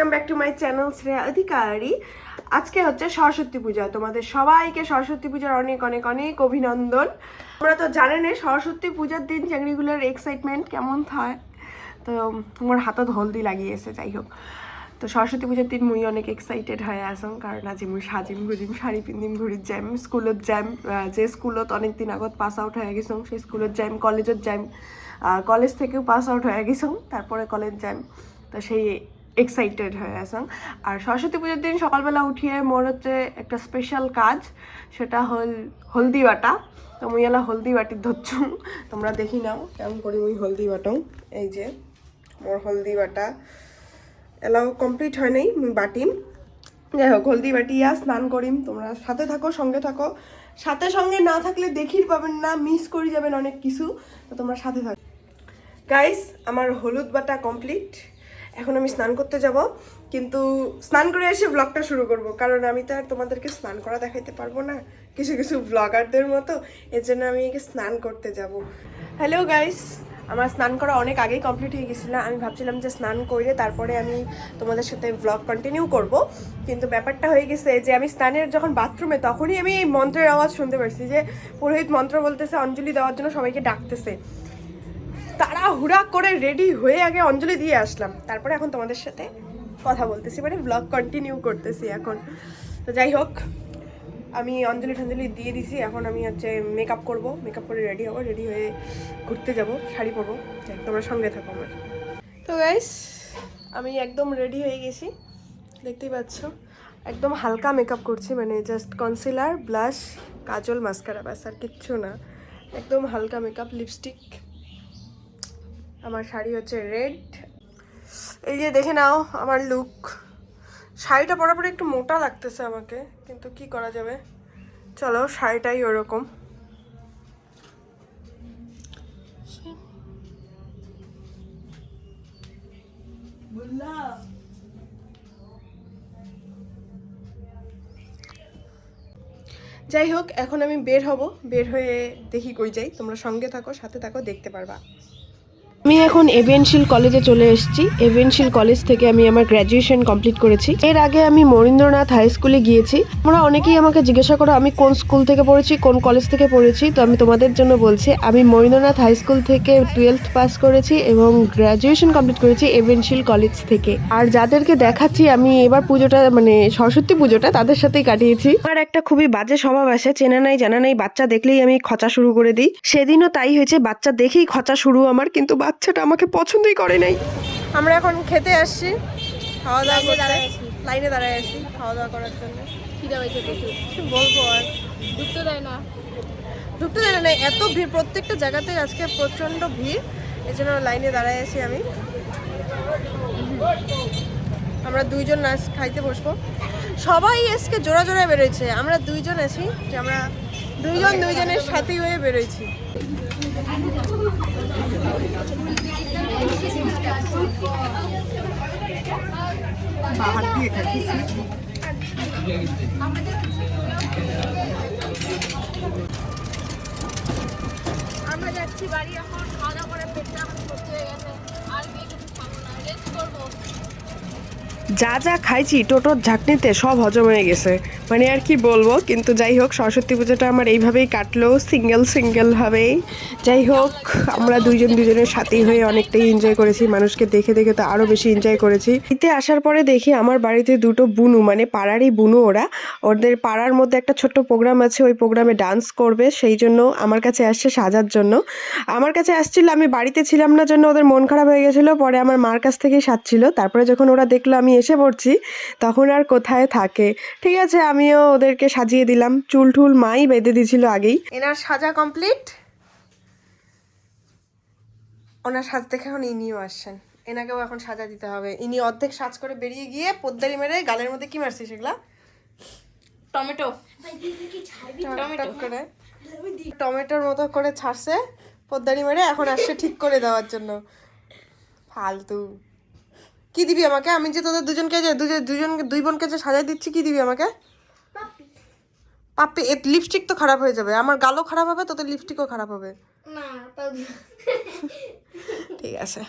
Welcome back to my channel Shreya Adhikari. আজকে হচ্ছে সরস্বতী পূজা। তোমাদের সবাইকে সরস্বতী পূজার অনেক অনেক অনেক অভিনন্দন। তোমরা তো জানেনই সরস্বতী পূজার দিন চাকরিগুলোর এক্সাইটমেন্ট কেমন হয়। তো তোমার হাতত হলদি লাগিয়েছে, যাই হোক। তো সরস্বতী পূজার দিন মুই অনেক এক্সাইটেড হয়ে আসং, কারণ আজি মুই সাজিম গুজিম শাড়ি পিন্ধিম ঘুরি যাইম স্কুলত যাইম, যে স্কুলত অনেক দিন আগত পাস আউট হয়ে গেছং সেই স্কুলত যাইম, কলেজত যাইম, কলেজ থেকেও পাস আউট হয়ে গেছং তারপরে কলেজ যাইম। তো সেই এক্সাইটেড হয়ে আসং। আর সরস্বতী পুজোর দিন সকালবেলা উঠিয়ে মোর হচ্ছে একটা স্পেশাল কাজ, সেটা হল হলদি বাটা। তো মুই এলা হলদি বাটি ধরছু, তোমরা দেখি নাও কেমন করি মুই হলদি বাটং। এই যে মোর হলদি বাটা এলাও কমপ্লিট হয় নাই, মুই বাটিম। যাই হোক, হলদি বাটিয়া স্নান করিম। তোমরা সাথে থাকো, সঙ্গে থাকো। সঙ্গে না থাকলে দেখির পাবেন না, মিস করে যাবেন অনেক কিছু। তো তোমরা সাথে থাকো। গাইস, আমার হলুদ বাটা কমপ্লিট। এখন আমি স্নান করতে যাব, কিন্তু স্নান করে এসে ব্লগটা শুরু করব, কারণ আমি তো আর তোমাদেরকে স্নান করা দেখাইতে পারবো না কিছু কিছু ব্লগারদের মতো। এর জন্য আমি স্নান করতে যাব। হ্যালো গাইস, আমার স্নান করা অনেক আগেই কমপ্লিট হয়ে গেছিলো। আমি ভাবছিলাম যে স্নান করে তারপরে আমি তোমাদের সাথে ব্লগ কন্টিনিউ করব, কিন্তু ব্যাপারটা হয়ে গেছে যে আমি স্নানের যখন বাথরুমে, তখনই আমি এই মন্ত্রের আওয়াজ শুনতে পারছি যে পুরোহিত মন্ত্র বলতেছে, অঞ্জলি দেওয়ার জন্য সবাইকে ডাকতেছে। তাড়াহুড়া করে রেডি হয়ে আগে অঞ্জলি দিয়ে আসলাম, তারপরে এখন তোমাদের সাথে কথা বলতেছি, মানে ব্লগ কন্টিনিউ করতেছি এখন। তো যাই হোক, আমি অঞ্জলি টঞ্জলি দিয়ে দিছি। এখন আমি হচ্ছে মেকআপ করব, মেকআপ করে রেডি হবো, রেডি হয়ে ঘুরতে যাব, শাড়ি পরবো। তোমরা সঙ্গে থাকো আমার। তো গাইস, আমি একদম রেডি হয়ে গেছি, দেখতেই পাচ্ছ। একদম হালকা মেকআপ করছি, মানে জাস্ট কনসিলার, ব্লাশ, কাজল, মাস্কারা, ব্যাস, আর কিচ্ছু না। একদম হালকা মেকআপ, লিপস্টিক। আমার শাড়ি হচ্ছে রেড। এই যে দেখে নাও আমার লুক। শাড়িটা পরার পরে একটু মোটা লাগতেছে আমাকে, কিন্তু কি করা যাবে, চলো শাড়িটাই ওরকম। যাই হোক, এখন আমি বের হব, বের হয়ে দেখি কই যাই। তোমরা সঙ্গে থাকো, সাথে থাকো, দেখতে পারবা। আমি এখন এভেনশিল কলেজে চলে এসেছি। এভেনশিল কলেজ থেকে আমি আমার গ্র্যাজুয়েশন কমপ্লিট করেছি। এর আগে আমি মরীন্দ্রনাথ হাই স্কুলে গিয়েছি। তোমরা অনেকেই আমাকে জিজ্ঞাসা করো আমি কোন স্কুল থেকে পড়েছি, কোন কলেজ থেকে পড়েছি। তো আমি তোমাদের জন্য বলছি, আমি মরীন্দ্রনাথ হাই স্কুল থেকে 12th পাস করেছি এবং গ্র্যাজুয়েশন কমপ্লিট করেছি এভেনশিল কলেজ থেকে। আর যাদেরকে দেখাচ্ছি আমি এবার পুজোটা, মানে সরস্বতী পুজোটা, তাদের সাথেই কাটিয়েছি। আমার একটা খুবই বাজে স্বভাব আছে, চেনা নাই জানা নাই বাচ্চা দেখলেই আমি খচা শুরু করে দিই। সেদিনও তাই হয়েছে, বাচ্চা দেখেই খচা শুরু আমার, কিন্তু বাচ্চাটা আমাকে পছন্দই করে নাই। আমরা এখন খেতে আসছি, খাওয়া দাওয়া করতে লাইনে দাঁড়ায় আছি খাওয়া দাওয়া করার জন্য। কি বলবো আর, ঢুকতে দেয় না এত ভিড় প্রত্যেকটা জায়গাতে আজকে, প্রচন্ড ভিড়। এই জন্য লাইনে দাঁড়ায় আছি আমি। আমরা দুইজন নাচ খাইতে বসবো, সবাই আজকে জোড়া জোড়া বেরোয়েছে। আমরা দুইজন আছি, যে আমরা দুইজন দুইজনের সাথী হয়ে বেরোইছি। বাহার দিয়ে খাইতেছি। আমরা যাচ্ছি বাড়ি এখন, খাওয়া দাওয়া করে পেটটা এখন ভর্তি হয়ে গেছে, আর কিছু খাবো না, রেস্ট করবো। যা যা খাইছি টোটোর ঝাঁকনিতে সব হজম হয়ে গেছে, মানে আর কি বলবো। কিন্তু যাই হোক, সরস্বতী পুজোটা আমার এইভাবেই কাটলো, সিঙ্গেল ভাবেই। যাই হোক, আমরা দুইজন দুজনের সাথেই হয়ে অনেকটাই এনজয় করেছি। মানুষকে দেখে দেখে তো আরো বেশি এনজয় করেছি। এতে আসার পরে দেখি আমার বাড়িতে দুটো বুনু, মানে পাড়ারই বুনু ওরা, ওদের পাড়ার মধ্যে একটা ছোট্ট প্রোগ্রাম আছে, ওই প্রোগ্রামে ডান্স করবে, সেই জন্য আমার কাছে আসছে সাজার জন্য। আমার কাছে আসছিল, আমি বাড়িতে ছিলাম না জন্য ওদের মন খারাপ হয়ে গেছিলো। পরে আমার মার কাছ থেকেই সাজছিল। তারপরে যখন ওরা দেখলো আমি এসে পড়ছি, তখন আর কোথায় থাকে। ঠিক আছে, আমিও ওদেরকে সাজিয়ে দিলাম। চুল টুল মাই বেঁধে দিয়েছিল আগেই। এনার সাজা কমপ্লিট, ওনার সাজ দেখে এখন ইনিও আসছেন, এনাকেও এখন সাজা দিতে হবে। ইনি অর্ধেক সাজ করে বেরিয়ে গিয়ে পোদ্দারি মেরে গালের মধ্যে কি মারছি সেগুলা, টমেটো করে টমেটোর মতো করে ছাড়ছে পোদ্দারি মেরে, এখন আসছে ঠিক করে দেওয়ার জন্য। ফালতু। কি দিবি আমাকে? আমি যে তোদের দুজনকে যে দুই বোনকে যে সাজাই দিচ্ছি, কি দিবি আমাকে? পাপ্পি। লিপস্টিক তো খারাপ হয়ে যাবে, আমার গালও খারাপ হবে, তোদের লিপস্টিকও খারাপ হবে। না, ঠিক আছে।